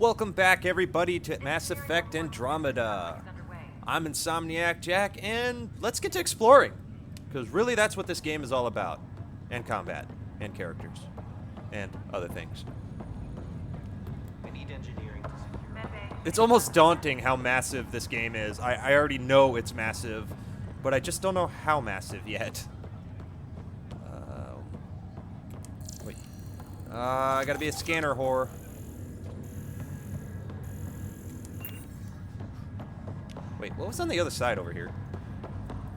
Welcome back, everybody, to Mass Effect Andromeda. I'm Insomniac Jack, and let's get to exploring. Because really, that's what this game is all about. And combat. And characters. And other things. I need engineering to secure. It's almost daunting how massive this game is. I already know it's massive, but I just don't know how massive yet. Wait. I gotta be a scanner whore. Wait, what was on the other side over here?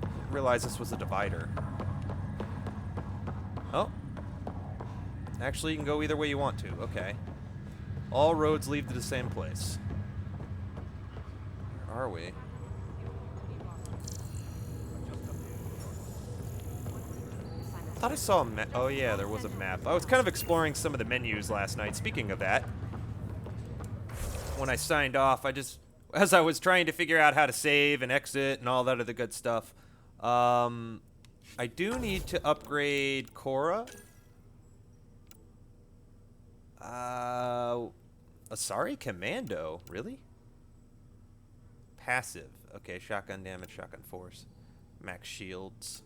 Didn't realize this was a divider. Oh. Actually, you can go either way you want to. Okay. All roads lead to the same place. Where are we? I thought I saw a map. Oh yeah, there was a map. I was kind of exploring some of the menus last night. Speaking of that, when I signed off, as I was trying to figure out how to save and exit and all that other good stuff, I do need to upgrade Cora. Asari Commando, really? Passive. Okay, shotgun damage, shotgun force, max shields.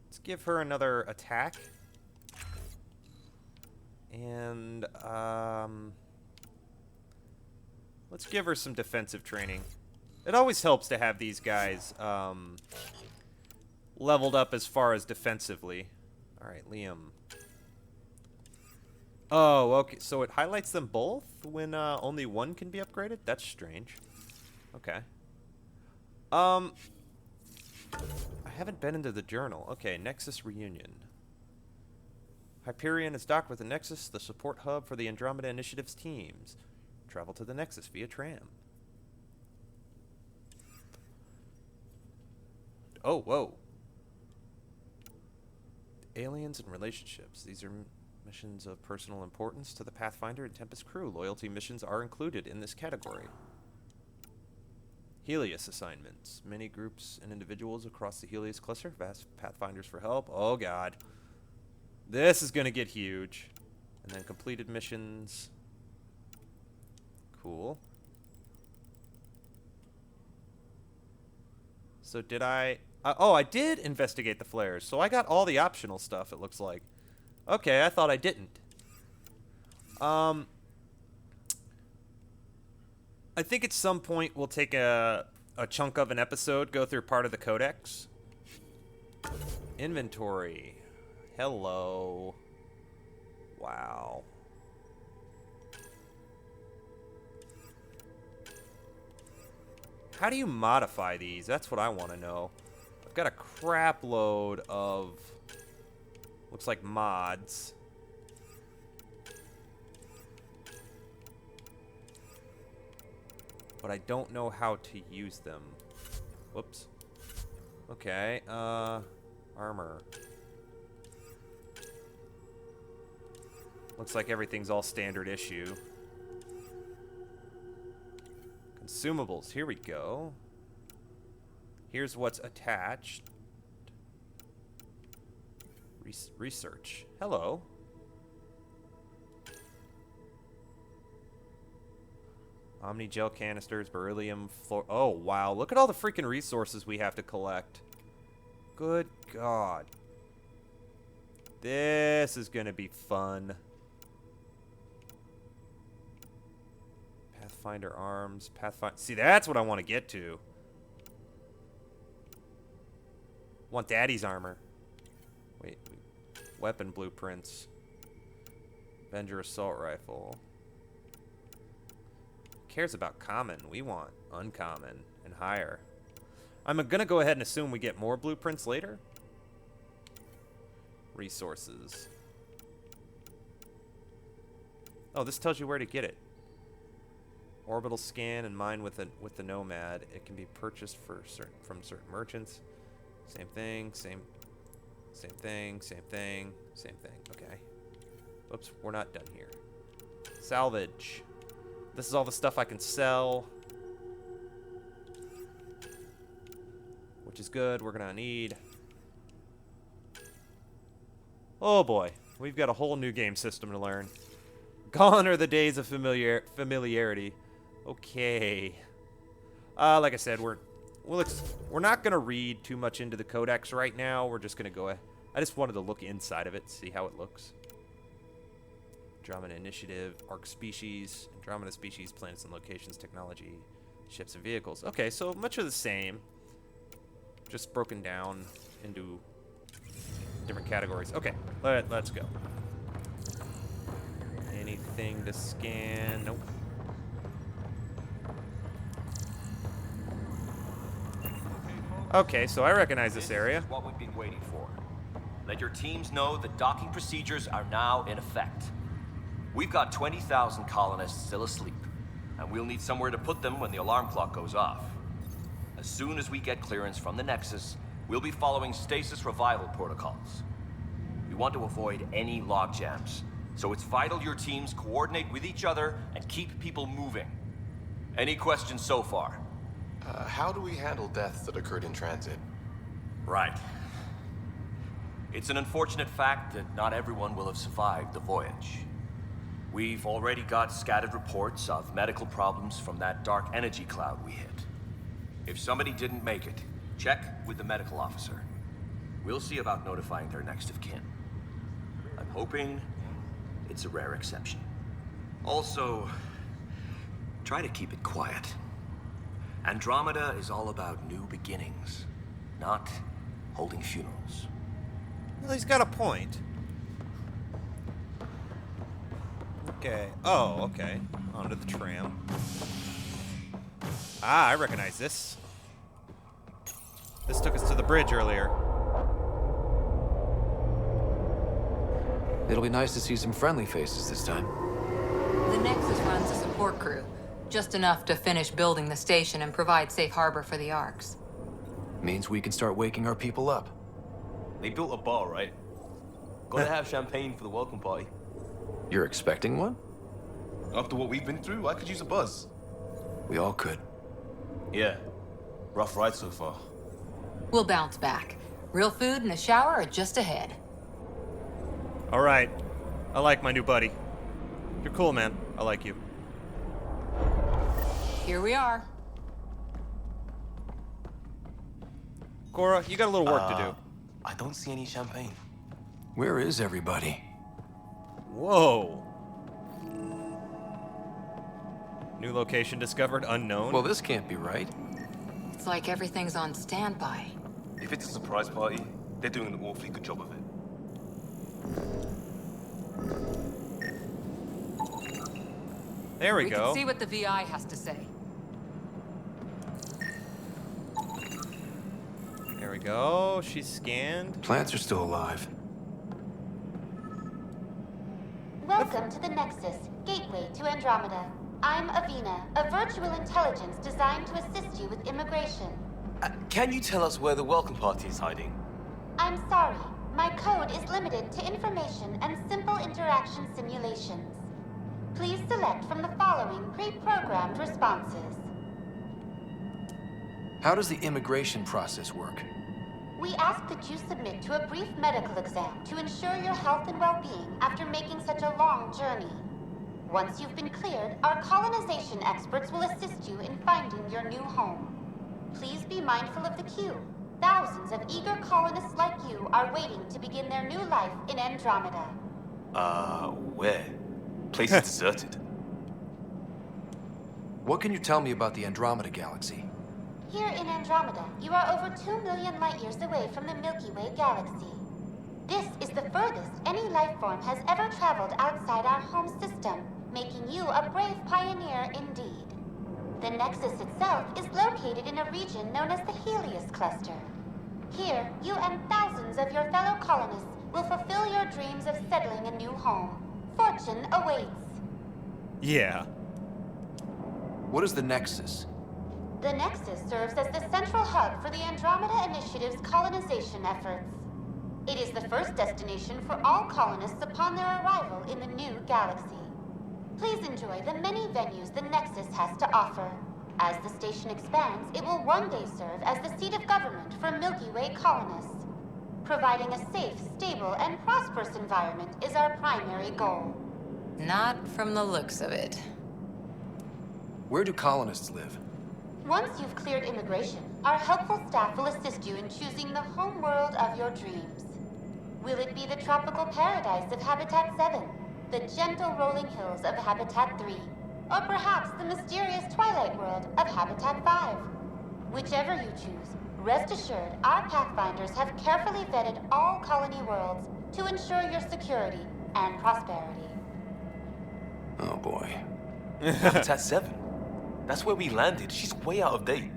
Let's give her another attack. And, let's give her some defensive training. It always helps to have these guys, leveled up as far as defensively. Alright, Liam. Oh, okay, so it highlights them both when, only one can be upgraded? That's strange. Okay. I haven't been into the journal. Okay, Nexus reunion. Hyperion is docked with the Nexus, the support hub for the Andromeda Initiative's teams. Travel to the Nexus via tram. Oh, whoa. Aliens and relationships. These are missions of personal importance to the Pathfinder and Tempest crew. Loyalty missions are included in this category. Helios assignments. Many groups and individuals across the Helios cluster have asked Pathfinders for help. Oh, God. This is going to get huge. And then completed missions. Cool. So did I... oh, I did investigate the flares. So I got all the optional stuff, it looks like. Okay, I thought I didn't. I think at some point we'll take a chunk of an episode, go through part of the codex. Inventory. Hello. Wow. How do you modify these? That's what I want to know. I've got a crap load of... looks like mods. But I don't know how to use them. Whoops. Okay, armor. Looks like everything's all standard issue. Consumables, here we go. Here's what's attached. Research. Hello. Omni gel canisters, beryllium, oh, wow. Look at all the freaking resources we have to collect. Good God. This is going to be fun. Pathfinder arms. Pathfinder. See, that's what I want to get to. Want Daddy's armor. Wait. Weapon blueprints. Avenger assault rifle. Who cares about common? We want uncommon and higher. I'm gonna go ahead and assume we get more blueprints later. Resources. Oh, this tells you where to get it. Orbital scan and mine with the Nomad. It can be purchased from certain merchants. Same thing, same thing, same thing, same thing. Okay. Oops, we're not done here. Salvage. This is all the stuff I can sell. Which is good. We're gonna need... oh boy. We've got a whole new game system to learn. Gone are the days of familiarity. Okay. Like I said, we're not gonna read too much into the codex right now. We're just gonna go. I just wanted to look inside of it, see how it looks. Andromeda Initiative, Arc Species, Andromeda Species, Planets and Locations, Technology, Ships and Vehicles. Okay, so much of the same, just broken down into different categories. Okay, let's go. Anything to scan? Nope. Okay, so I recognize this area. This is what we've been waiting for. Let your teams know that docking procedures are now in effect. We've got 20,000 colonists still asleep, and we'll need somewhere to put them when the alarm clock goes off. As soon as we get clearance from the Nexus, we'll be following stasis revival protocols. We want to avoid any logjams, so it's vital your teams coordinate with each other and keep people moving. Any questions so far? How do we handle deaths that occurred in transit? Right. It's an unfortunate fact that not everyone will have survived the voyage. We've already got scattered reports of medical problems from that dark energy cloud we hit. If somebody didn't make it, check with the medical officer. We'll see about notifying their next of kin. I'm hoping it's a rare exception. Also, try to keep it quiet. Andromeda is all about new beginnings, not holding funerals. Well, he's got a point. Okay. Oh, okay. Onto the tram. Ah, I recognize this. This took us to the bridge earlier. It'll be nice to see some friendly faces this time. The Nexus runs a support crew. Just enough to finish building the station and provide safe harbor for the Arks. Means we can start waking our people up. They built a bar, right? Gotta have champagne for the welcome party. You're expecting one? After what we've been through, I could use a buzz. We all could. Yeah. Rough ride so far. We'll bounce back. Real food and a shower are just ahead. All right. I like my new buddy. You're cool, man. I like you. Here we are. Cora, you got a little work to do. I don't see any champagne. Where is everybody? Whoa. New location discovered, unknown. Well, this can't be right. It's like everything's on standby. If it's a surprise party, they're doing an awfully good job of it. There we We go. can see what the VI has to say. There we go. She's scanned. Plants are still alive. Welcome to the Nexus, gateway to Andromeda. I'm Avina, a virtual intelligence designed to assist you with immigration. Can you tell us where the welcome party is hiding? I'm sorry, my code is limited to information and simple interaction simulations. Please select from the following pre-programmed responses. How does the immigration process work? We ask that you submit to a brief medical exam to ensure your health and well-being after making such a long journey. Once you've been cleared, our colonization experts will assist you in finding your new home. Please be mindful of the queue. Thousands of eager colonists like you are waiting to begin their new life in Andromeda. Where? Place is deserted. What can you tell me about the Andromeda Galaxy? Here in Andromeda, you are over 2 million light-years away from the Milky Way galaxy. This is the furthest any life form has ever traveled outside our home system, making you a brave pioneer indeed. The Nexus itself is located in a region known as the Helios Cluster. Here, you and thousands of your fellow colonists will fulfill your dreams of settling a new home. Fortune awaits. Yeah. What is the Nexus? The Nexus serves as the central hub for the Andromeda Initiative's colonization efforts. It is the first destination for all colonists upon their arrival in the new galaxy. Please enjoy the many venues the Nexus has to offer. As the station expands, it will one day serve as the seat of government for Milky Way colonists. Providing a safe, stable, and prosperous environment is our primary goal. Not from the looks of it. Where do colonists live? Once you've cleared immigration, our helpful staff will assist you in choosing the home world of your dreams. Will it be the tropical paradise of Habitat 7, the gentle rolling hills of Habitat 3, or perhaps the mysterious twilight world of Habitat 5? Whichever you choose, rest assured our Pathfinders have carefully vetted all colony worlds to ensure your security and prosperity. Oh boy. Habitat 7. That's where we landed. She's way out of date.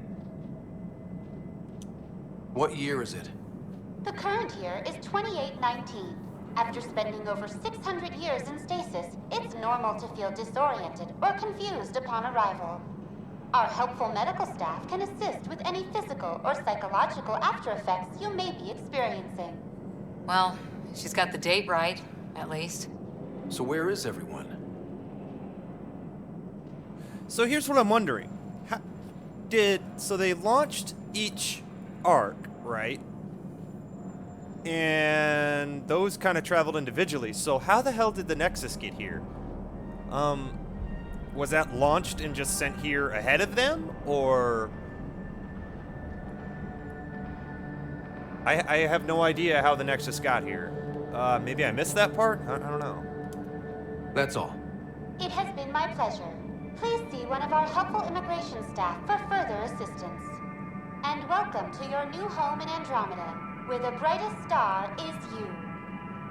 What year is it? The current year is 2819. After spending over 600 years in stasis, it's normal to feel disoriented or confused upon arrival. Our helpful medical staff can assist with any physical or psychological after effects you may be experiencing. Well, she's got the date right, at least. So where is everyone? So here's what I'm wondering. So they launched each arc, right? And those kind of traveled individually. So how the hell did the Nexus get here? Was that launched and just sent here ahead of them? Or... I have no idea how the Nexus got here. Maybe I missed that part? I don't know. That's all. It has been my pleasure. Please see one of our helpful immigration staff for further assistance. And welcome to your new home in Andromeda, where the brightest star is you.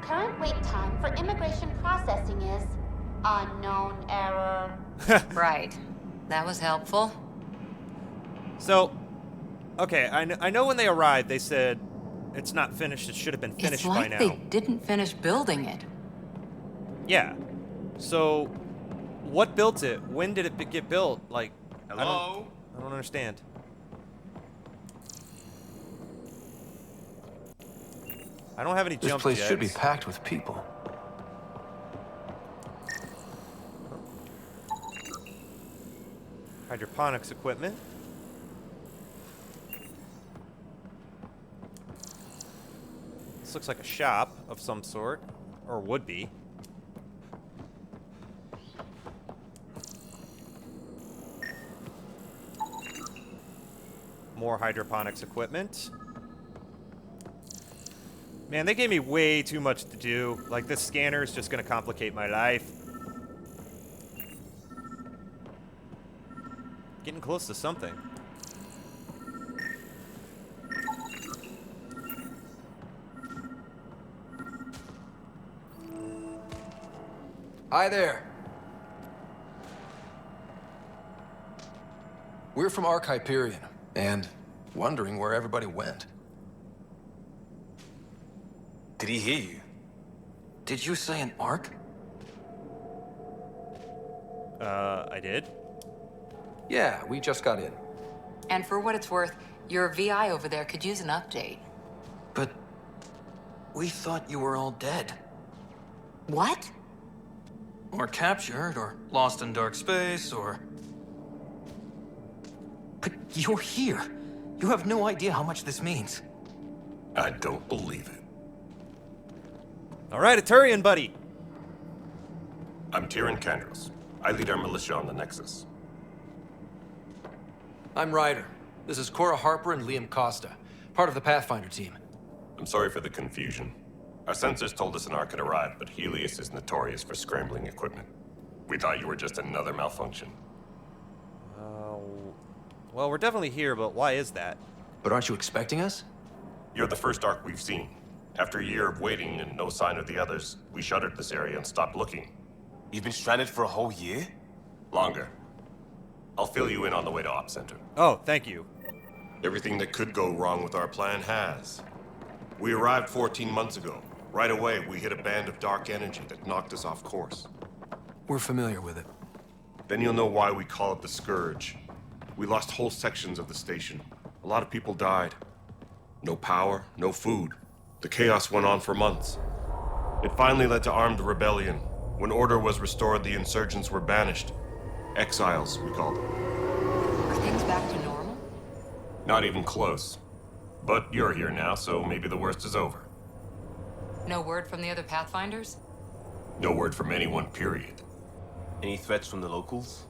Current wait time for immigration processing is unknown error. Right. That was helpful. So, okay, I know when they arrived, they said it's not finished. It should have been finished It's like by now. they didn't finish building it. Yeah. So, what built it? When did it get built? Like, Hello? I don't understand. I don't have any This jump place jets. should be packed with people. Hydroponics equipment. This looks like a shop of some sort, or would be. More hydroponics equipment. Man, they gave me way too much to do. Like, this scanner is just gonna complicate my life. Getting close to something. Hi there. We're from Ark Hyperion, and wondering where everybody went. Did he hear you? Did you say an Ark? I did. Yeah, we just got in. And for what it's worth, your VI over there could use an update. But we thought you were all dead. What? Or captured, or lost in dark space, or... But you're here. You have no idea how much this means. I don't believe it. All right, a Turian, buddy. I'm Tyrion Kandros. I lead our militia on the Nexus. I'm Ryder. This is Cora Harper and Liam Costa, part of the Pathfinder team. I'm sorry for the confusion. Our sensors told us an Ark had arrived, but Helios is notorious for scrambling equipment. We thought you were just another malfunction. Well, we're definitely here, but why is that? But aren't you expecting us? You're the first Ark we've seen. After a year of waiting and no sign of the others, we shuttered this area and stopped looking. You've been stranded for a whole year? Longer. I'll fill you in on the way to Op Center. Oh, thank you. Everything that could go wrong with our plan has. We arrived 14 months ago. Right away, we hit a band of dark energy that knocked us off course. We're familiar with it. Then you'll know why we call it the Scourge. We lost whole sections of the station. A lot of people died. No power, no food. The chaos went on for months. It finally led to armed rebellion. When order was restored, the insurgents were banished. Exiles, we called them. Are things back to normal? Not even close. But you're here now, so maybe the worst is over. No word from the other Pathfinders? No word from anyone, period. Any threats from the locals?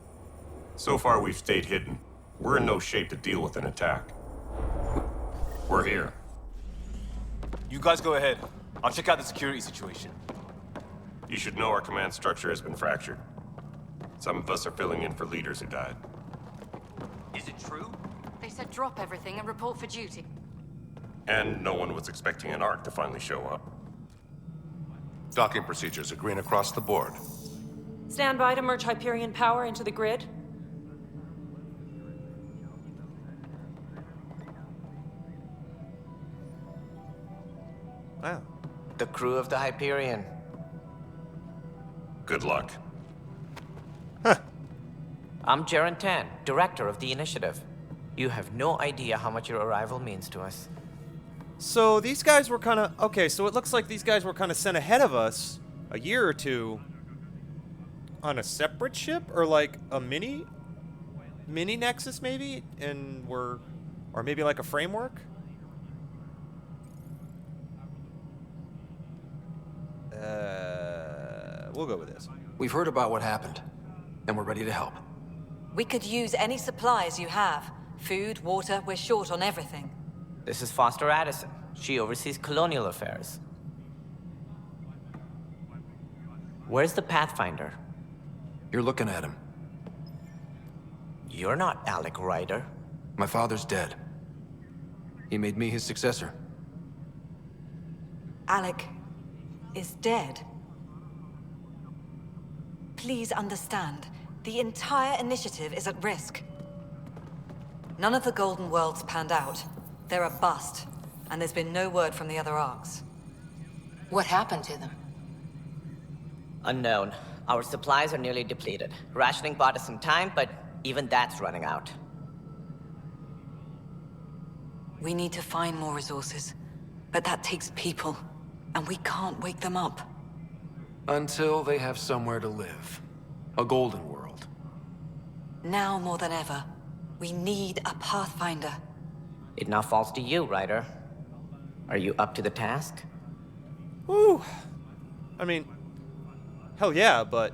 So far, we've stayed hidden. We're in no shape to deal with an attack. We're here. You guys go ahead. I'll check out the security situation. You should know our command structure has been fractured. Some of us are filling in for leaders who died. Is it true? They said drop everything and report for duty. And no one was expecting an Ark to finally show up. Docking procedures are green across the board. Stand by to merge Hyperion power into the grid. Wow. The crew of the Hyperion. Good luck. I'm Jaren Tan, director of the initiative. You have no idea how much your arrival means to us. So these guys were kind of... Okay, so it looks like these guys were kind of sent ahead of us a year or two on a separate ship, or like a mini Nexus maybe, and or maybe like a framework. We'll go with this. We've heard about what happened, and we're ready to help. We could use any supplies you have. Food, water, we're short on everything. This is Foster Addison. She oversees colonial affairs. Where's the Pathfinder? You're looking at him. You're not Alec Ryder. My father's dead. He made me his successor. Alec is dead. Please understand, the entire initiative is at risk. None of the Golden Worlds panned out. They're a bust, and there's been no word from the other arcs. What happened to them? Unknown. Our supplies are nearly depleted. Rationing bought us some time, but even that's running out. We need to find more resources, but that takes people, and we can't wake them up. Until they have somewhere to live. A golden world. Now more than ever, we need a Pathfinder. It now falls to you, Ryder. Are you up to the task? Woo. I mean, hell yeah, but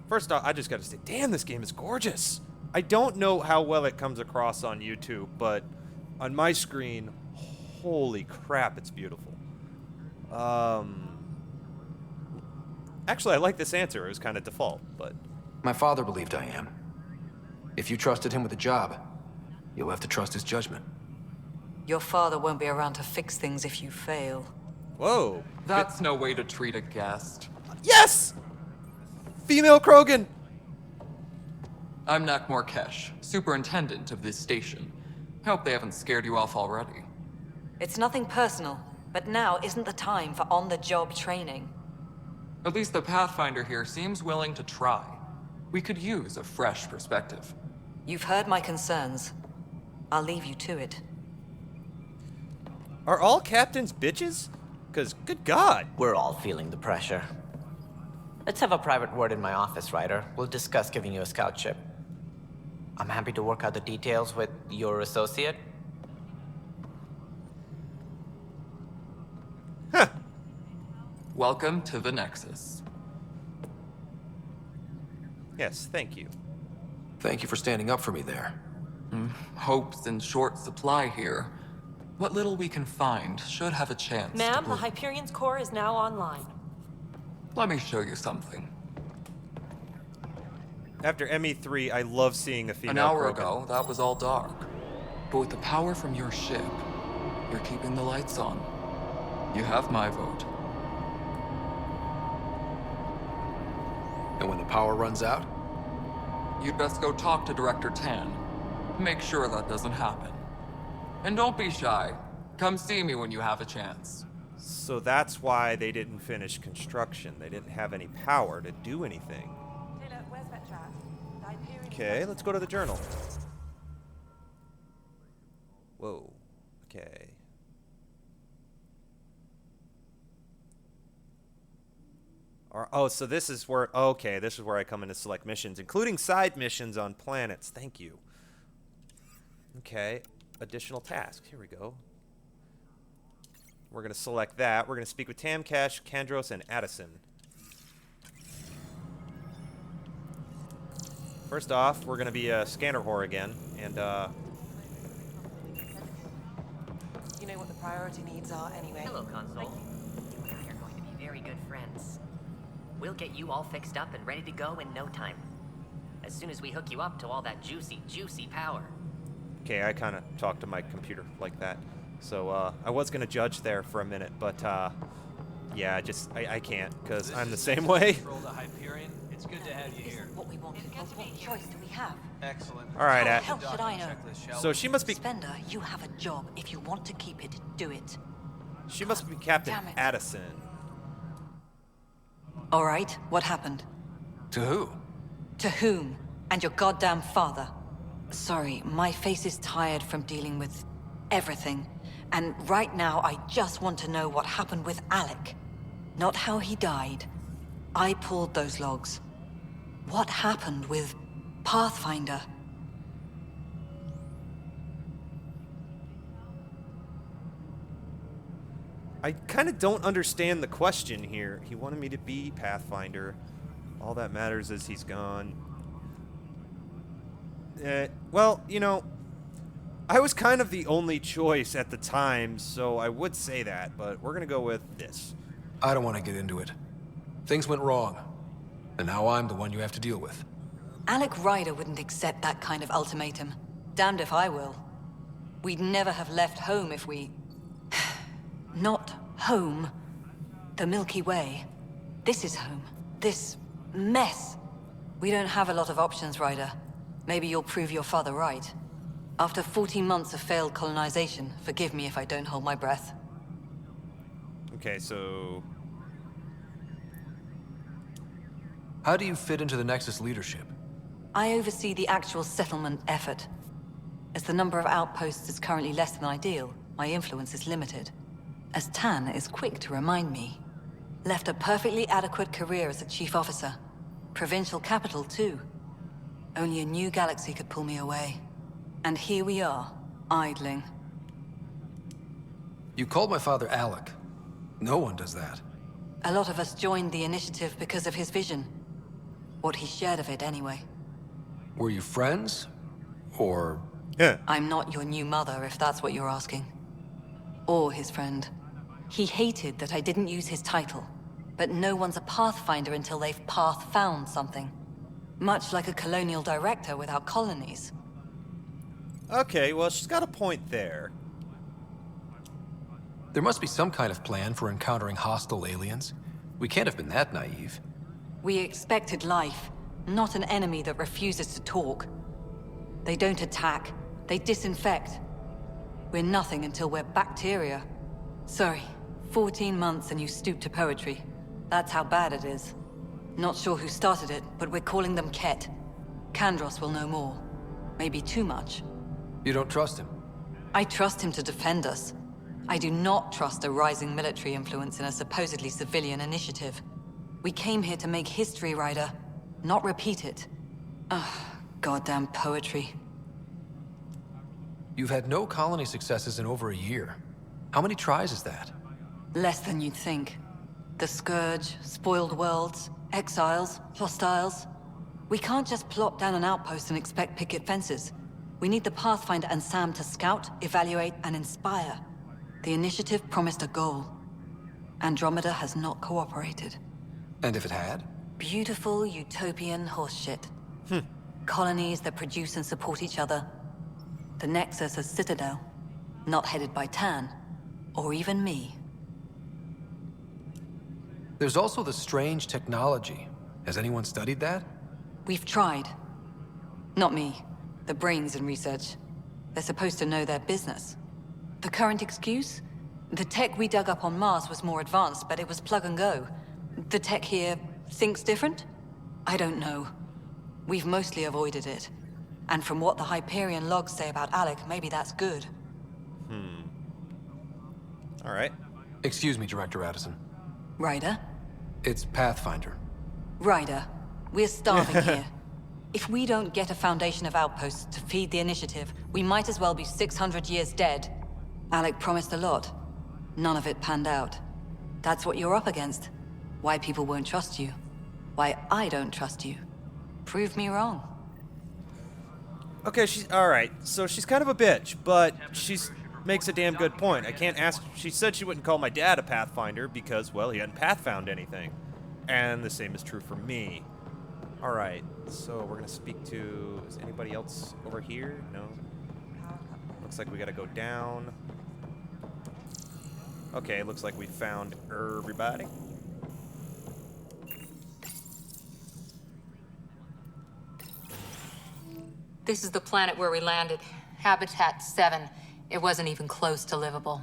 first off, I just gotta say, damn, this game is gorgeous. I don't know how well it comes across on YouTube, but on my screen, holy crap, it's beautiful. Actually, I like this answer. It was kind of default, but... My father believed I am. If you trusted him with a job, you'll have to trust his judgment. Your father won't be around to fix things if you fail. Whoa. That's no way to treat a guest. Yes! Female Krogan! I'm Nak Morkesh, superintendent of this station. Hope they haven't scared you off already. It's nothing personal, but now isn't the time for on-the-job training. At least the Pathfinder here seems willing to try. We could use a fresh perspective. You've heard my concerns. I'll leave you to it. Are all captains bitches? Because, good God. We're all feeling the pressure. Let's have a private word in my office, Ryder. We'll discuss giving you a scout ship. I'm happy to work out the details with your associate. Huh. Welcome to the Nexus. Yes, thank you. Thank you for standing up for me there. Hope's in short supply here. What little we can find should have a chance to Ma'am, the prove- Hyperion's core is now online. Let me show you something. After ME3, I love seeing a female An hour Krogan. ago, that was all dark. But with the power from your ship, you're keeping the lights on. You have my vote. And when the power runs out, You'd best go talk to Director Tan. Make sure that doesn't happen. And don't be shy. Come see me when you have a chance. So that's why they didn't finish construction. They didn't have any power to do anything. Taylor, where's that chat? The Hyperion... Okay, let's go to the journal. Whoa. Okay. Oh, so this is where... Okay, this is where I come in to select missions, including side missions on planets. Thank you. Okay. Additional tasks. Here we go. We're going to select that. We're going to speak with Tam, Cash, Kandros, and Addison. First off, we're gonna be a scanner whore again, and You know what the priority needs are anyway. Hello, Console. You and I are going to be very good friends. We'll get you all fixed up and ready to go in no time. As soon as we hook you up to all that juicy, juicy power. okay, I kind of talked to my computer like that. So I was gonna judge there for a minute, but yeah, I can't because I'm the same way. Control the Hyperion. It's good to have you This here. isn't what we wanted, but what choice do we have? Excellent. All right, How the hell should I know? So she must be You have a job. If you want to keep it, do it. Captain damn it. Addison. All right, what happened? To who? To whom? And your goddamn father. Sorry, my face is tired from dealing with everything. And right now, I just want to know what happened with Alec. Not how he died. I pulled those logs. What happened with Pathfinder? I kind of don't understand the question here. He wanted me to be Pathfinder. All that matters is he's gone. Well, you know, I was kind of the only choice at the time, so I would say that, but we're gonna go with this. I don't want to get into it. Things went wrong, and now I'm the one you have to deal with. Alec Ryder wouldn't accept that kind of ultimatum. Damned if I will. We'd never have left home if we... Not home. The Milky Way. This is home. This mess. We don't have a lot of options, Ryder. Maybe you'll prove your father right. After 14 months of failed colonization, forgive me if I don't hold my breath. Okay, so... How do you fit into the Nexus leadership? I oversee the actual settlement effort. As the number of outposts is currently less than ideal, my influence is limited. As Tan is quick to remind me. Left a perfectly adequate career as a chief officer. Provincial capital, too. Only a new galaxy could pull me away. And here we are, idling. You called my father Alec. No one does that. A lot of us joined the initiative because of his vision. What he shared of it, anyway. Were you friends? Or... Yeah. I'm not your new mother, if that's what you're asking. Or his friend. He hated that I didn't use his title. But no one's a Pathfinder until they've path-found something. Much like a colonial director without colonies. Okay, well, she's got a point there. There must be some kind of plan for encountering hostile aliens. We can't have been that naive. We expected life, not an enemy that refuses to talk. They don't attack, they disinfect. We're nothing until we're bacteria. Sorry, 14 months and you stoop to poetry. That's how bad it is. Not sure who started it, but we're calling them Ket. Kandros will know more. Maybe too much. You don't trust him? I trust him to defend us. I do not trust a rising military influence in a supposedly civilian initiative. We came here to make history, Ryder, not repeat it. Ugh, goddamn poetry. You've had no colony successes in over a year. How many tries is that? Less than you'd think. The Scourge, spoiled worlds, exiles, hostiles. We can't just plop down an outpost and expect picket fences. We need the Pathfinder and Sam to scout, evaluate, and inspire. The initiative promised a goal. Andromeda has not cooperated. And if it had? Beautiful utopian horseshit. Colonies that produce and support each other. The Nexus a citadel, not headed by Tan, or even me. There's also the strange technology. Has anyone studied that? We've tried. Not me. The brains in research. They're supposed to know their business. The current excuse? The tech we dug up on Mars was more advanced, but it was plug and go. The tech here thinks different? I don't know. We've mostly avoided it. And from what the Hyperion logs say about Alec, maybe that's good. All right. Excuse me, Director Addison. Ryder? It's Pathfinder. Ryder, we're starving here. If we don't get a foundation of outposts to feed the initiative, we might as well be 600 years dead. Alec promised a lot. None of it panned out. That's what you're up against. Why people won't trust you. Why I don't trust you. Prove me wrong. Okay, she's all right. So she's kind of a bitch, but makes a damn good point. I can't ask. She said she wouldn't call my dad a pathfinder because, well, he hadn't pathfound anything, and the same is true for me. All right, so we're gonna speak to. Is anybody else over here? No. Looks like we gotta go down. Okay, looks like we found everybody. This is the planet where we landed. Habitat 7. It wasn't even close to livable.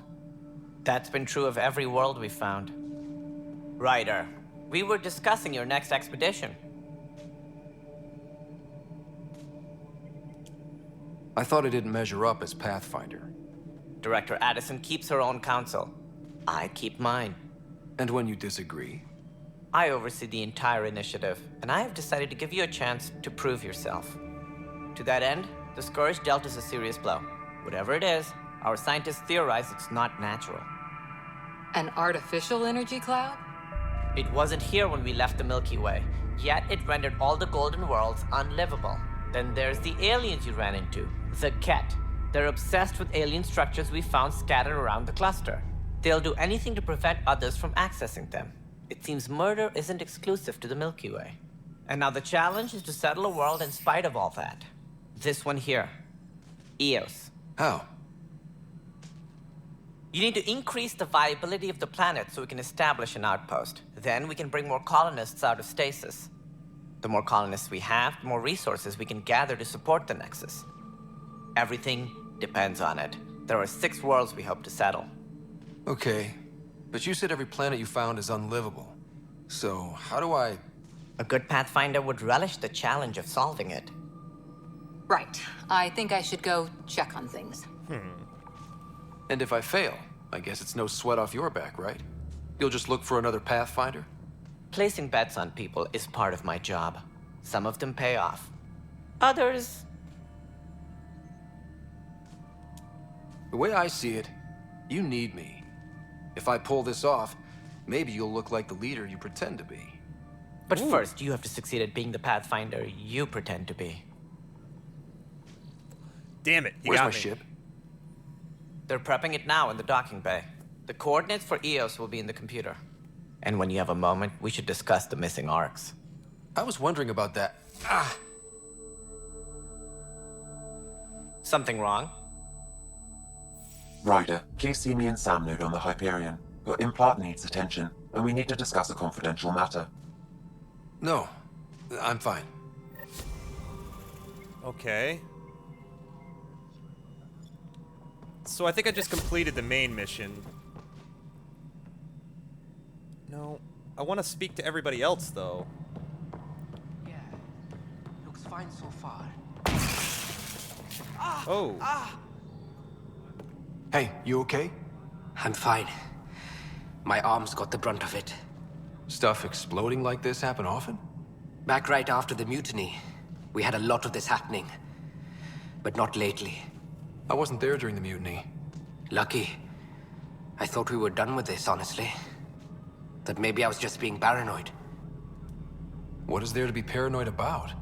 That's been true of every world we found. Ryder, we were discussing your next expedition. I thought I didn't measure up as Pathfinder. Director Addison keeps her own counsel. I keep mine. And when you disagree? I oversee the entire initiative, and I have decided to give you a chance to prove yourself. To that end, the Scourge dealt us a serious blow. Whatever it is, our scientists theorize it's not natural. An artificial energy cloud? It wasn't here when we left the Milky Way, yet it rendered all the golden worlds unlivable. Then there's the aliens you ran into, the Ket. They're obsessed with alien structures we found scattered around the cluster. They'll do anything to prevent others from accessing them. It seems murder isn't exclusive to the Milky Way. And now the challenge is to settle a world in spite of all that. This one here. Eos. How? You need to increase the viability of the planet so we can establish an outpost. Then we can bring more colonists out of stasis. The more colonists we have, the more resources we can gather to support the Nexus. Everything depends on it. There are 6 worlds we hope to settle. Okay, but you said every planet you found is unlivable. So, how do I... A good Pathfinder would relish the challenge of solving it. Right. I think I should go check on things. And if I fail, I guess it's no sweat off your back, right? You'll just look for another Pathfinder? Placing bets on people is part of my job. Some of them pay off. Others... The way I see it, you need me. If I pull this off, maybe you'll look like the leader you pretend to be. But first, you have to succeed at being the Pathfinder you pretend to be. Damn it, Where's my ship? They're prepping it now in the docking bay. The coordinates for Eos will be in the computer. And when you have a moment, we should discuss the missing arcs. I was wondering about that. Ah! Something wrong? Ryder, please see me in SAM node on the Hyperion. Your implant needs attention, and we need to discuss a confidential matter. No, I'm fine. Okay. So I think I just completed the main mission. No, I want to speak to everybody else, though. Yeah, looks fine so far. Oh. Hey, you okay? I'm fine. My arms got the brunt of it. Stuff exploding like this happen often? Back right after the mutiny, we had a lot of this happening. But not lately. I wasn't there during the mutiny. Lucky. I thought we were done with this, honestly. That maybe I was just being paranoid. What is there to be paranoid about?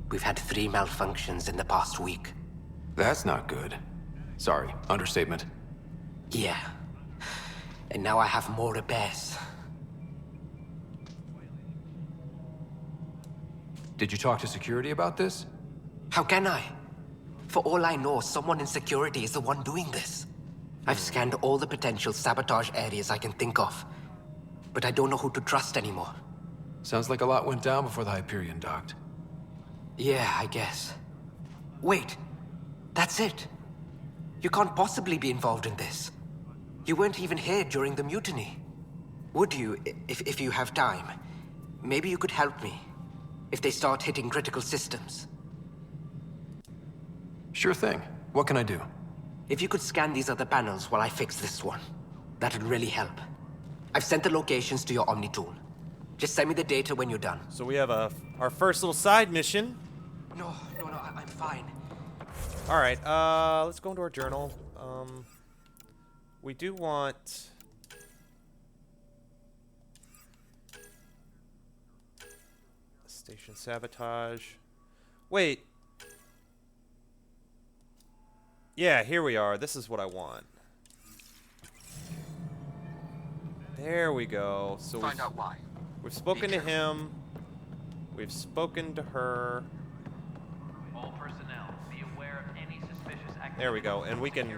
We've had 3 malfunctions in the past week. That's not good. Sorry, understatement. Yeah. And now I have more repairs. Did you talk to security about this? How can I? For all I know, someone in security is the one doing this. I've scanned all the potential sabotage areas I can think of. But I don't know who to trust anymore. Sounds like a lot went down before the Hyperion docked. Yeah, I guess. Wait. That's it. You can't possibly be involved in this. You weren't even here during the mutiny. Would you, if you have time? Maybe you could help me. If they start hitting critical systems. Sure thing. What can I do? If you could scan these other panels while I fix this one, that'd really help. I've sent the locations to your Omni tool. Just send me the data when you're done. So we have our first little side mission. No, I'm fine. All right, let's go into our journal. We do want... Station sabotage. Wait. Yeah, here we are. This is what I want. There we go. So Find out why. We've spoken to him. We've spoken to her. All personnel, be aware of any suspicious activity. There we go. And we can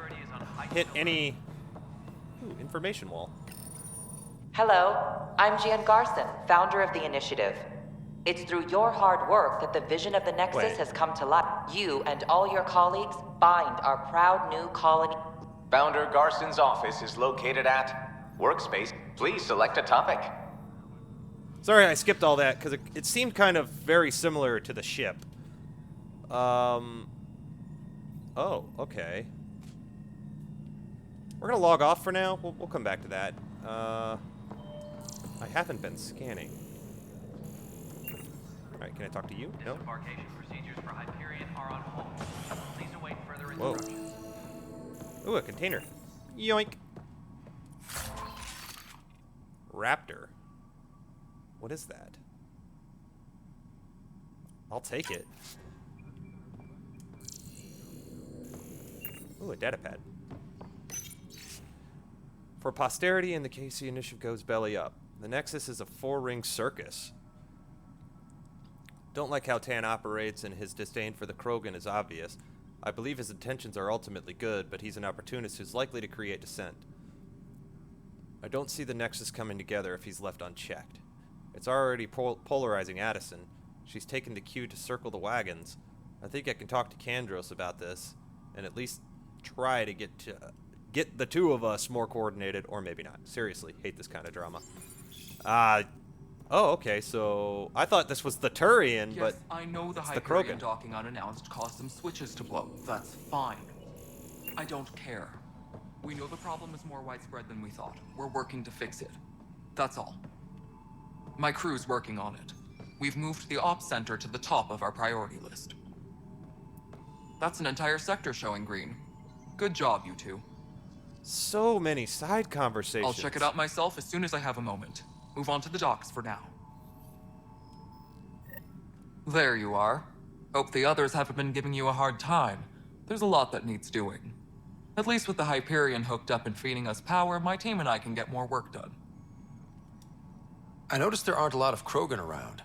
hit any information wall. Hello, I'm Jan Garson, founder of the initiative. It's through your hard work that the vision of the Nexus has come to life. You and all your colleagues bind our proud new colony. Founder Garson's office is located at Workspace. Please select a topic. Sorry, I skipped all that because it seemed kind of very similar to the ship. Oh, okay. We're gonna log off for now. We'll come back to that. I haven't been scanning. Alright, can I talk to you? No? Disembarkation procedures for Hyperion are on hold. Please await further Whoa. instructions. Ooh, a container. Yoink. Raptor. What is that? I'll take it. Ooh, a datapad. For posterity, in the case the initiative goes belly up, the Nexus is a four-ring circus. Don't like how Tan operates, and his disdain for the Krogan is obvious. I believe his intentions are ultimately good, but he's an opportunist who's likely to create dissent. I don't see the Nexus coming together if he's left unchecked. It's already polarizing Addison. She's taken the cue to circle the wagons. I think I can talk to Kandros about this, and at least try to get the two of us more coordinated, or maybe not. Seriously, hate this kind of drama. Oh, okay, so I thought this was the Turian, but I know the it's Hyperion Krogan. docking unannounced caused some switches to blow. That's fine. I don't care. We know the problem is more widespread than we thought. We're working to fix it. That's all. My crew's working on it. We've moved the ops center to the top of our priority list. That's an entire sector showing green. Good job, you two. So many side conversations. I'll check it out myself as soon as I have a moment. Move on to the docks for now. There you are. Hope the others haven't been giving you a hard time. There's a lot that needs doing. At least with the Hyperion hooked up and feeding us power, my team and I can get more work done. I noticed there aren't a lot of Krogan around.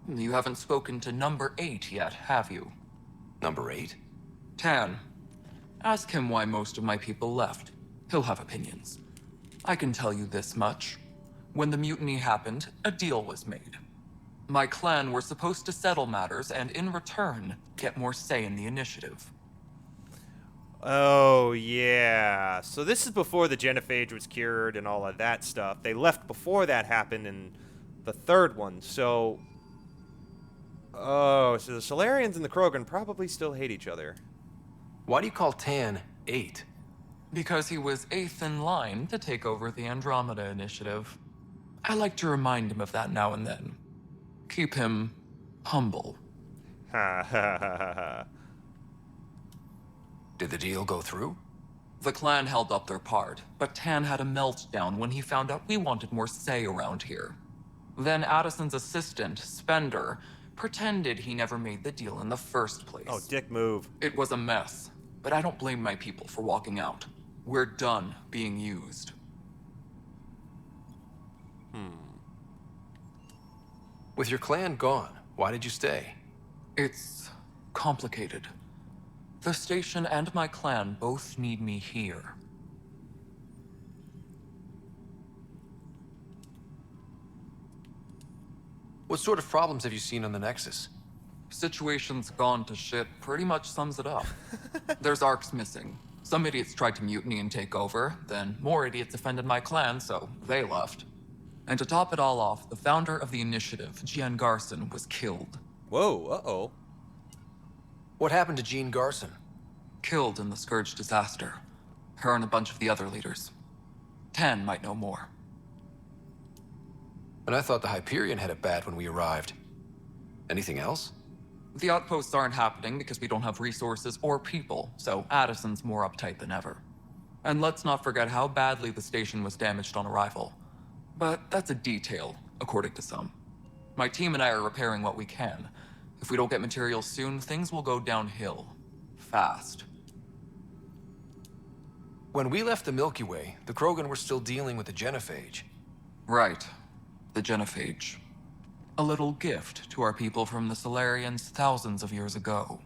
You haven't spoken to number 8 yet, have you? Number 8? Tan. Ask him why most of my people left. He'll have opinions. I can tell you this much. When the mutiny happened, a deal was made. My clan were supposed to settle matters and, in return, get more say in the initiative. Oh, yeah. So this is before the genophage was cured and all of that stuff. They left before that happened in the third one, so... Oh, so the Solarians and the Krogan probably still hate each other. Why do you call Tan 8? Because he was 8th in line to take over the Andromeda initiative. I like to remind him of that now and then. Keep him humble. Ha ha ha ha ha. Did the deal go through? The clan held up their part, but Tan had a meltdown when he found out we wanted more say around here. Then Addison's assistant, Spender, pretended he never made the deal in the first place. Oh, dick move. It was a mess, but I don't blame my people for walking out. We're done being used. With your clan gone, why did you stay? It's complicated. The station and my clan both need me here. What sort of problems have you seen on the Nexus? Situation's gone to shit pretty much sums it up. There's arcs missing. Some idiots tried to mutiny and take over, then more idiots offended my clan, so they left. And to top it all off, the founder of the initiative, Jan Garson, was killed. Whoa, uh-oh. What happened to Jean Garson? Killed in the Scourge disaster. Her and a bunch of the other leaders. Tan might know more. And I thought the Hyperion had it bad when we arrived. Anything else? The outposts aren't happening because we don't have resources or people, so Addison's more uptight than ever. And let's not forget how badly the station was damaged on arrival. But that's a detail, according to some. My team and I are repairing what we can. If we don't get materials soon, things will go downhill. Fast. When we left the Milky Way, the Krogan were still dealing with the genophage. Right. The genophage. A little gift to our people from the Solarians thousands of years ago.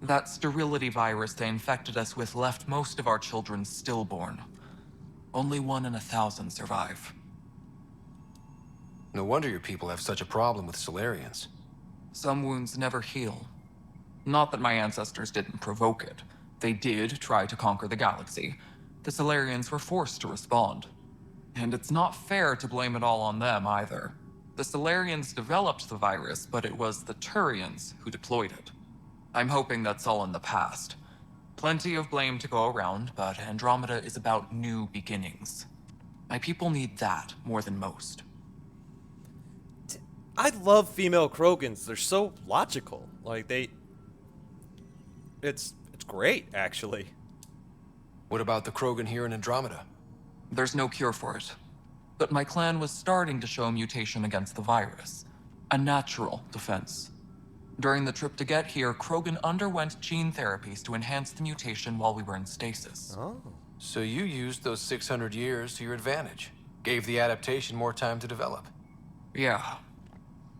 That sterility virus they infected us with left most of our children stillborn. Only 1 in 1,000 survive. No wonder your people have such a problem with Solarians. Some wounds never heal. Not that my ancestors didn't provoke it. They did try to conquer the galaxy. The Solarians were forced to respond. And it's not fair to blame it all on them either. The Solarians developed the virus, but it was the Turians who deployed it. I'm hoping that's all in the past. Plenty of blame to go around, but Andromeda is about new beginnings. My people need that more than most. I love female Krogans. They're so logical. Like, it's great, actually. What about the Krogan here in Andromeda? There's no cure for it. But my clan was starting to show mutation against the virus. A natural defense. During the trip to get here, Krogan underwent gene therapies to enhance the mutation while we were in stasis. Oh. So you used those 600 years to your advantage. Gave the adaptation more time to develop. Yeah.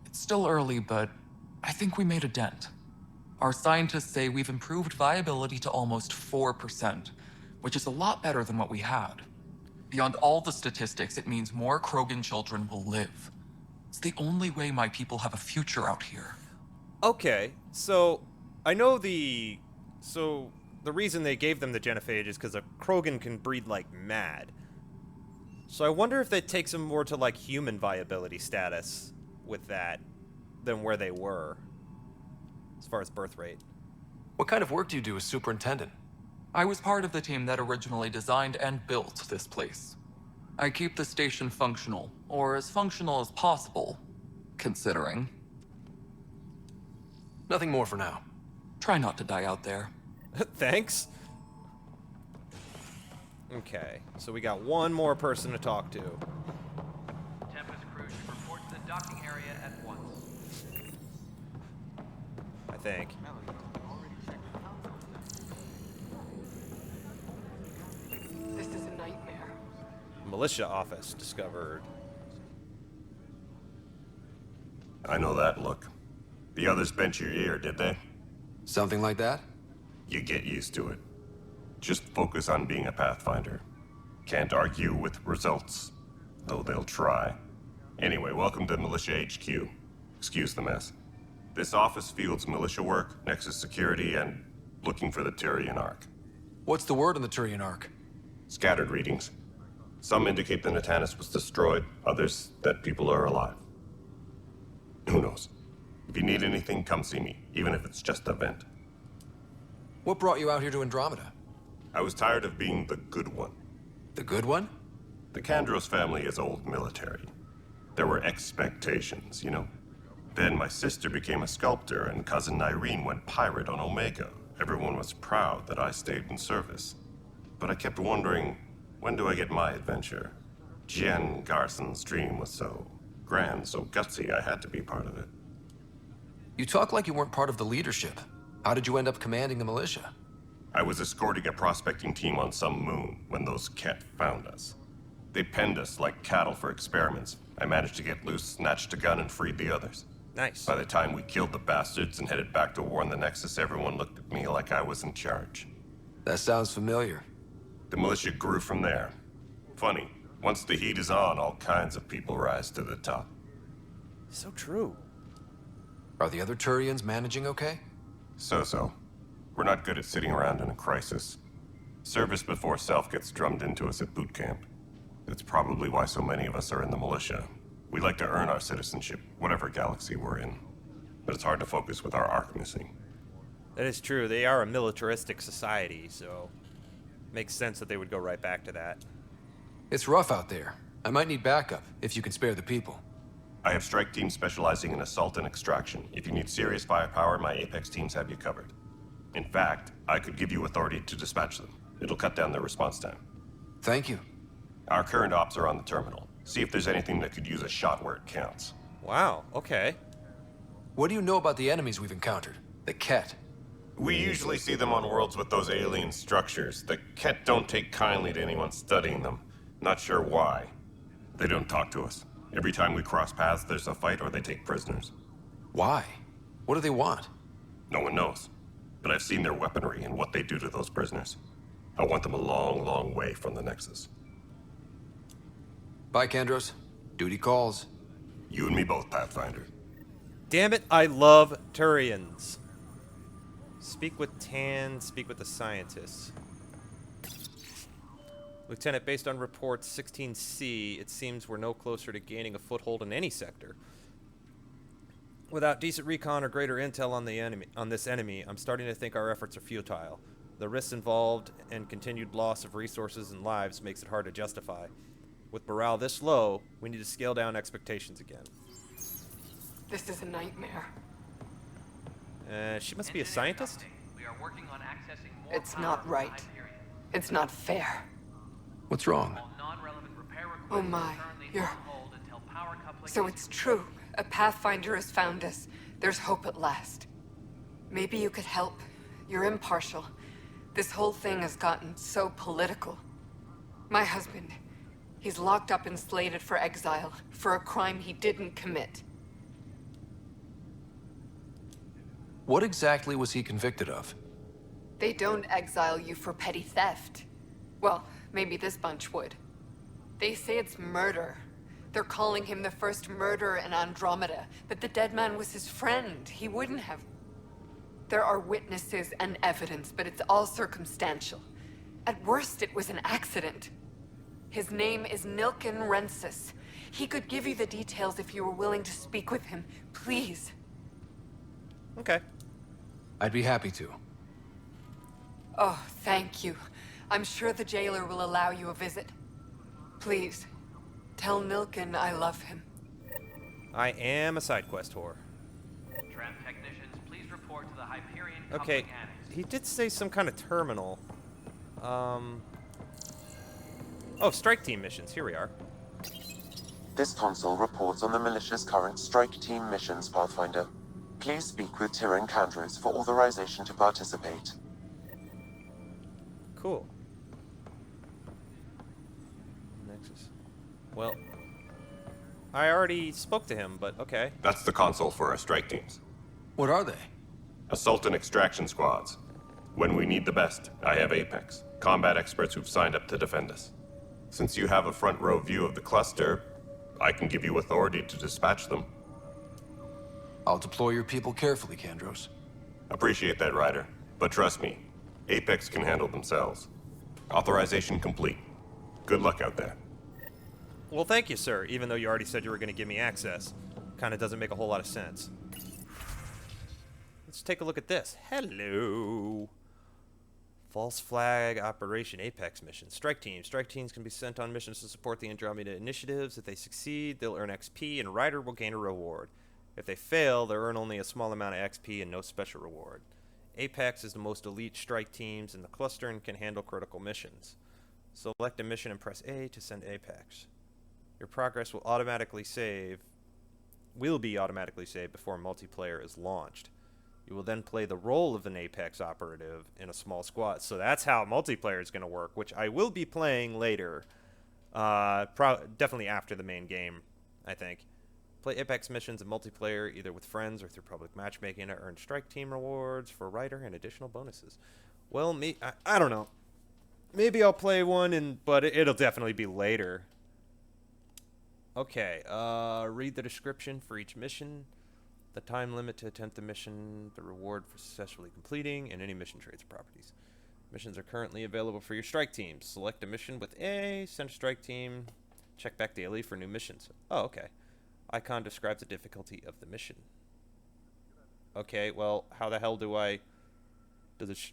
It's still early, but I think we made a dent. Our scientists say we've improved viability to almost 4%, which is a lot better than what we had. Beyond all the statistics, it means more Krogan children will live. It's the only way my people have a future out here. Okay, so I know the reason they gave them the genophage is because a Krogan can breed like mad. So I wonder if that takes them more to like human viability status with that than where they were as far as birth rate. What kind of work do you do as superintendent? I was part of the team that originally designed and built this place. I keep the station functional, or as functional as possible, considering. Nothing more for now. Try not to die out there. Thanks. Okay, so we got one more person to talk to. Tempest crew should report to the docking area at once. I think. This is a nightmare. Militia office discovered. I know that look. The others bent your ear, did they? Something like that? You get used to it. Just focus on being a Pathfinder. Can't argue with results, though they'll try. Anyway, welcome to Militia HQ. Excuse the mess. This office fields militia work, Nexus security, and looking for the Turian Ark. What's the word on the Turian Ark? Scattered readings. Some indicate the Natanus was destroyed, others that people are alive. Who knows? If you need anything, come see me, even if it's just a vent. What brought you out here to Andromeda? I was tired of being the good one. The good one? The Kandros family is old military. There were expectations, you know? Then my sister became a sculptor and cousin Irene went pirate on Omega. Everyone was proud that I stayed in service. But I kept wondering, when do I get my adventure? Jen Garson's dream was so grand, so gutsy, I had to be part of it. You talk like you weren't part of the leadership. How did you end up commanding the militia? I was escorting a prospecting team on some moon when those Ket found us. They penned us like cattle for experiments. I managed to get loose, snatched a gun, and freed the others. Nice. By the time we killed the bastards and headed back to warn the Nexus, everyone looked at me like I was in charge. That sounds familiar. The militia grew from there. Funny, once the heat is on, all kinds of people rise to the top. So true. Are the other Turians managing okay? So-so. We're not good at sitting around in a crisis. Service before self gets drummed into us at boot camp. That's probably why so many of us are in the militia. We like to earn our citizenship, whatever galaxy we're in. But it's hard to focus with our arc missing. That is true. They are a militaristic society, so makes sense that they would go right back to that. It's rough out there. I might need backup, if you can spare the people. I have strike teams specializing in assault and extraction. If you need serious firepower, my Apex teams have you covered. In fact, I could give you authority to dispatch them. It'll cut down their response time. Thank you. Our current ops are on the terminal. See if there's anything that could use a shot where it counts. Wow, okay. What do you know about the enemies we've encountered? The Ket? We usually see them on worlds with those alien structures. The Ket don't take kindly to anyone studying them. Not sure why. They don't talk to us. Every time we cross paths, there's a fight or they take prisoners. Why? What do they want? No one knows. But I've seen their weaponry and what they do to those prisoners. I want them a long, long way from the Nexus. Bye, Kandros. Duty calls. You and me both, Pathfinder. Damn it, I love Turians. Speak with Tan, speak with the scientists. Lieutenant, based on reports 16C, it seems we're no closer to gaining a foothold in any sector. Without decent recon or greater intel on this enemy, I'm starting to think our efforts are futile. The risks involved and continued loss of resources and lives makes it hard to justify. With morale this low, we need to scale down expectations again. This is a nightmare. She must be a scientist? We are working on accessing more It's not right. It's not fair. What's wrong? Oh my, you're... So it's true. A Pathfinder has found us. There's hope at last. Maybe you could help. You're impartial. This whole thing has gotten so political. My husband, he's locked up and slated for exile for a crime he didn't commit. What exactly was he convicted of? They don't exile you for petty theft. Well, maybe this bunch would. They say it's murder. They're calling him the first murderer in Andromeda, but the dead man was his friend. He wouldn't have... There are witnesses and evidence, but it's all circumstantial. At worst, it was an accident. His name is Nilken Rensis. He could give you the details if you were willing to speak with him. Please. Okay. I'd be happy to. Oh, thank you. I'm sure the jailer will allow you a visit. Please, tell Nilken I love him. I am a side quest whore. Tram technicians, please report to the Hyperion Okay, Coupling Annex. he did say some kind of terminal. Oh, strike team missions. Here we are. This console reports on the militia's current strike team missions, Pathfinder. Please speak with Tyrion Kandros for authorization to participate. Cool. Nexus. Well, I already spoke to him, but okay. That's the console for our strike teams. What are they? Assault and extraction squads. When we need the best, I have Apex, combat experts who've signed up to defend us. Since you have a front row view of the cluster, I can give you authority to dispatch them. I'll deploy your people carefully, Kandros. Appreciate that, Ryder. But trust me, Apex can handle themselves. Authorization complete. Good luck out there. Well, thank you, sir, even though you already said you were going to give me access. Kind of doesn't make a whole lot of sense. Let's take a look at this. Hello. False flag operation Apex mission. Strike teams. Strike teams can be sent on missions to support the Andromeda initiatives. If they succeed, they'll earn XP and Ryder will gain a reward. If they fail, they'll earn only a small amount of XP and no special reward. Apex is the most elite strike teams in the cluster and can handle critical missions. Select a mission and press A to send Apex. Your progress will be automatically saved before multiplayer is launched. You will then play the role of an Apex operative in a small squad. So that's how multiplayer is going to work, which I will be playing later. Definitely after the main game, I think. Play Apex missions in multiplayer, either with friends or through public matchmaking to earn strike team rewards for Ryder and additional bonuses. Well, I don't know. Maybe I'll play one, but it'll definitely be later. Okay, read the description for each mission, the time limit to attempt the mission, the reward for successfully completing, and any mission traits or properties. Missions are currently available for your strike teams. Select a mission with A, send a strike team, check back daily for new missions. Oh, okay. Icon describes the difficulty of the mission. Okay, well, how the hell does it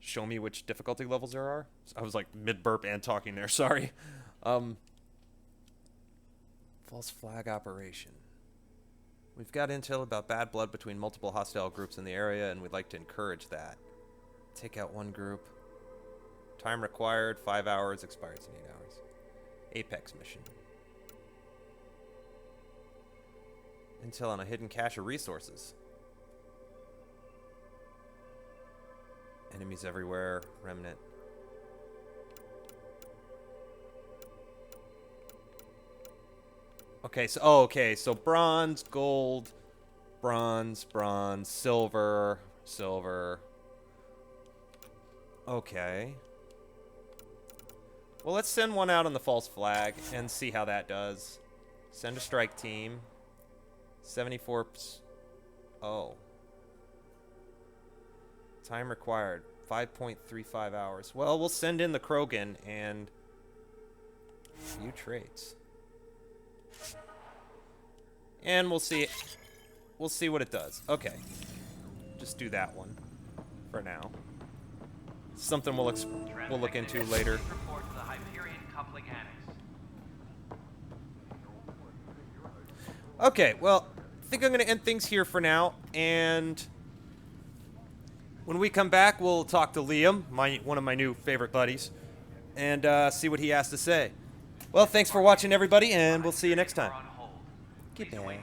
show me which difficulty levels there are? I was like mid-burp and talking there, sorry. False flag operation. We've got intel about bad blood between multiple hostile groups in the area, and we'd like to encourage that. Take out one group. Time required, 5 hours, expires in 8 hours. Apex mission. Intel on a hidden cache of resources. Enemies everywhere. Remnant. Okay, so so bronze, gold, bronze, silver, silver. Okay. Well, let's send one out on the false flag and see how that does. Send a strike team. 74. Oh. Time required. 5.35 hours. Well, we'll send in the Krogan and view traits. And we'll see. We'll see what it does. Okay. Just do that one for now. Something we'll look into later. Report to the Hyperion coupling annex. Okay, well, I think I'm going to end things here for now, and when we come back, we'll talk to Liam, one of my new favorite buddies, and see what he has to say. Well, thanks for watching, everybody, and we'll see you next time. Goodbye.